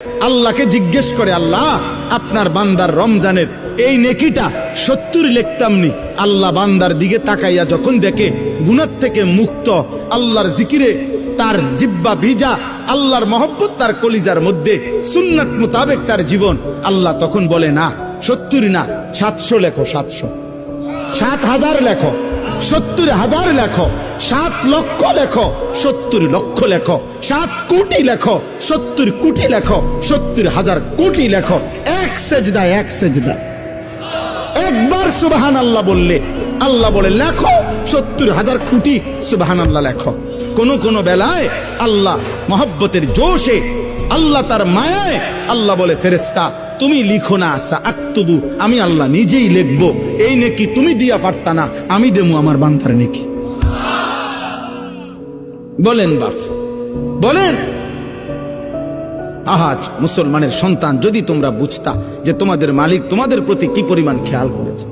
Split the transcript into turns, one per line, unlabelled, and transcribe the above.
আল্লাহকে জিজ্ঞেস করে, আল্লাহ আপনার বান্দার রমজানের এই নেকিটা 70 লিখতাম নি। আল্লাহ বান্দার দিকে তাকাইয়া যখন দেখে গুনাহ থেকে মুক্ত, আল্লাহর জিকিরে তার জিহ্বা ভিজা, আল্লাহর মহব্বত তার কলিজার মধ্যে, সুন্নাত মোতাবেক তার জীবন, আল্লাহ তখন বলে না 70 না 700 লেখো, 700, 7,000 লেখো, 70,000 লেখো, 7 লক্ষ লেখো, 70 লক্ষ লেখো, 7 কোটি লেখো, 70 কোটি লেখো, 70,000 কোটি লেখো। এক সেজদায়, এক সেজদা একবার সুবহানাল্লাহ বললে আল্লাহ বলে লেখো 70,000 কোটি সুবহানাল্লাহ লেখো। কোন কোন বেলায় আল্লাহ মহব্বতের জোশে, আল্লাহ তার মায়ায় আল্লাহ বলে ফেরেশতা তুমি লিখো না, আক্তুবু, আমি আল্লাহ নিজেই লিখবো। এই নেকি তুমি দিয়া পারতা না, আমি দেবো আমার বান্দার নেকি। বলেন বাপ, বলেন। আহাজ মুসলমানের সন্তান, যদি তোমরা বুঝতা যে তোমাদের মালিক তোমাদের প্রতি কি পরিমাণ খেয়াল করেছে।